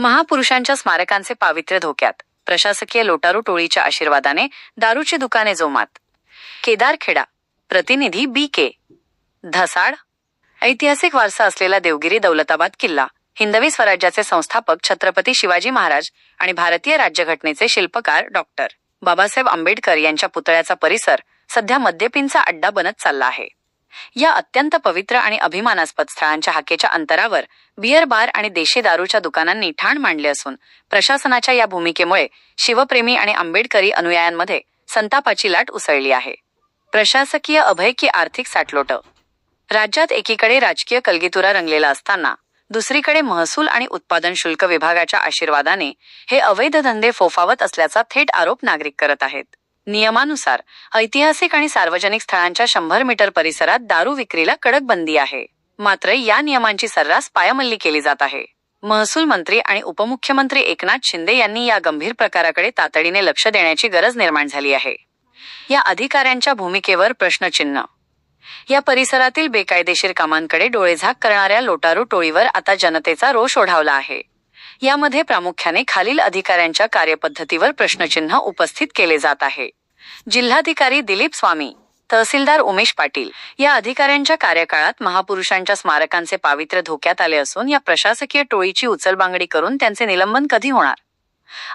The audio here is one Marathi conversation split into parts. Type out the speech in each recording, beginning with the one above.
महापुरुषांच्या स्मारकांचे पावित्र्य धोक्यात. प्रशासकीय लोटारू टोळीच्या आशीर्वादाने दारूची दुकाने जोमात. केदारखेडा. प्रतिनिधी बी.के. धसाड. ऐतिहासिक वारसा असलेला देवगिरी दौलताबाद किल्ला, हिंदवी स्वराज्याचे संस्थापक छत्रपती शिवाजी महाराज आणि भारतीय राज्यघटनेचे शिल्पकार डॉक्टर बाबासाहेब आंबेडकर यांच्या पुतळ्याचा परिसर सध्या मद्यपींचा अड्डा बनत चालला आहे. या अत्यंत पवित्र आणि अभिमानास्पद स्थळांच्या हाकेच्या अंतरावर बियर बार आणि देशी दारूच्या दुकानांनी ठाण मांडले असून प्रशासनाच्या या भूमिकेमुळे शिवप्रेमी आणि आंबेडकरी अनुयायांमध्ये संतापाची लाट उसळली आहे. प्रशासकीय अभय की आर्थिक साठलोट. राज्यात एकीकडे राजकीय कलगीतुरा रंगलेला असताना दुसरीकडे महसूल आणि उत्पादन शुल्क विभागाच्या आशीर्वादाने हे अवैध धंदे फोफावत असल्याचा थेट आरोप नागरिक करत आहेत. नियमानुसार ऐतिहासिक आणि सार्वजनिक स्थळांच्या 100 मीटर परिसरात दारू विक्रीला कडक बंदी आहे. मात्र या नियमांची सर्रास पायमल्ली केली जात आहे. महसूल मंत्री आणि उपमुख्यमंत्री एकनाथ शिंदे यांनी या गंभीर प्रकाराकडे तातडीने लक्ष देण्याची गरज निर्माण झाली आहे. या अधिकाऱ्यांच्या भूमिकेवर प्रश्नचिन्ह. या परिसरातील बेकायदेशीर कामांकडे डोळेझाक करणाऱ्या लोटारू टोळीवर आता जनतेचा रोष ओढावला आहे. यामध्ये प्रामुख्याने खालील अधिकाऱ्यांच्या कार्यपद्धतीवर प्रश्नचिन्ह उपस्थित केले जात आहे. जिल्हाधिकारी दिलीप स्वामी, तहसीलदार उमेश पाटील या अधिकाऱ्यांच्या कार्यकाळात महापुरुषांच्या स्मारकांचे पावित्र्य धोक्यात आले असून या प्रशासकीय टोळीची उचलबांगडी करून त्यांचे निलंबन कधी होणार,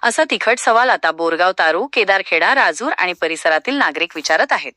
असा तिखट सवाल आता बोरगाव तारू, केदारखेडा, राजूर आणि परिसरातील नागरिक विचारत आहेत.